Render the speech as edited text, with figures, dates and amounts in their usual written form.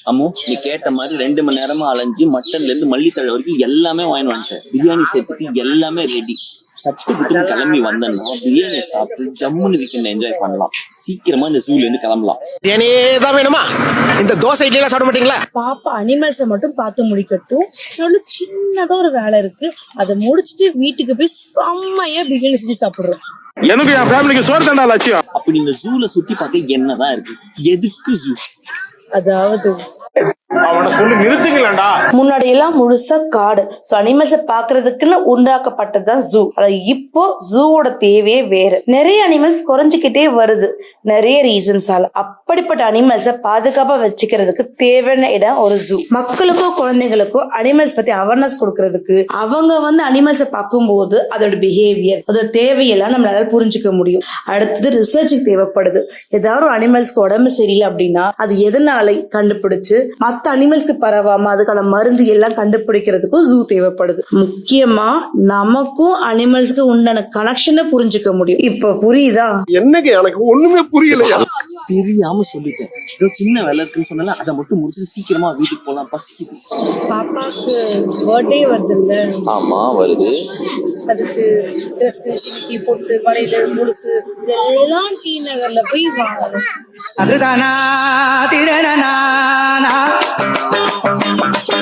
அம்மு நீ கேட்ட மாதிரி 2 மணி நேரமா அலைஞ்சு மட்டன்ல இருந்து மல்லித்தழை வரைக்கும் எல்லாமே வாங்கி வந்துட்டேன். பிரியாணி சேர்த்துக்கு எல்லாமே ரெடி. சட்டு குட்டுன்னு கிளம்பி வந்தேன்னா பிரியாணியை சாப்பிட்டு ஜம்முன்னு வீக்கெண்ட் என்ஜாய் பண்ணலாம். சீக்கிரமா இந்த ஜூல இருந்து கிளம்பலாம். தான் வேணுமா? இந்த தோசை இட்லி எல்லாம் சாப்பிட மாட்டீங்களா? பாப்பா அனிமல்ஸை மட்டும் பார்த்து முடிக்கட்டும். எவ்வளவு சின்னதா ஒரு வேலை இருக்கு, அதை முடிச்சுட்டு வீட்டுக்கு போய் செம்மையா பிரியாணி செஞ்சு சாப்பிடுறோம். எனக்கு என் ஃபேமிலிக்கு சோறு தண்டா லட்சியம். அப்படி இந்த ஜூல சுத்தி பார்க்க என்னதான் இருக்கு? எதுக்கு ஜூ? அதாவது அவனை சொல்லி நிறுத்துங்களா? முன்னாடி எல்லாம் முழுசா காடு, சோ அனிமல்ஸ பாக்குறதுக்குன்னு உண்டாக்கப்பட்டதுதான் ஜூ. ஆனா இப்போ ஜூவோட தேவையே வேற. நிறைய அனிமல்ஸ் குறைஞ்சுக்கிட்டே வருது, நிறைய ரீசன்ஸால. அப்படிப்பட்ட அனிமல்ஸ பாதுகாப்பா வச்சுக்கிறதுக்கு தேவையான இடம் ஒரு ஜூ. மக்களுக்கும் குழந்தைங்களுக்கும் அனிமல்ஸ் பத்தி அவேர்னஸ் கொடுக்கறதுக்கு, அவங்க அனிமல்ஸ பார்க்கும்போது அதோட பிஹேவியர், அதோட தேவையெல்லாம் நம்மளால புரிஞ்சுக்க முடியும். அடுத்தது ரிசர்ச்சுக்கு தேவைப்படுது. ஏதாவது ஒரு அனிமல்ஸ்க்கு உடம்பு சரியில்லை அப்படின்னா அது எதனால கண்டுபிடிச்சு மத்த அனிமல்ஸ்க்கு பரவாம அதுக்கான மருந்து எல்லாம் கண்டுபிடிக்கிறதுக்கும் ஜூ தேவைப்படுது. முக்கியமா நமக்கும் அனிமல்ஸ்க்கு உண்டான கனெக்ஷனை புரிஞ்சுக்க முடியும். இப்ப புரியுதா? என்னங்க எனக்கு ஒண்ணுமே புரியலையா? தெரியாம சொல்லிட்டேன். ஏதோ சின்ன வேலை இருக்குன்னு சொன்னால அதை மட்டும் முடிச்சுட்டு சீக்கிரமா வீட்டுக்கு போலாம், பசிக்குது. பாப்பாக்கு பர்த்டே வருது இல்ல? ஆமா வருது. அதுக்கு ட்ரெஸ் ஷிமிக்கி போட்டு வரையில முழுசு இதெல்லாம் டி நகர்ல போய் வாங்கணும். அதுதானா திரணனா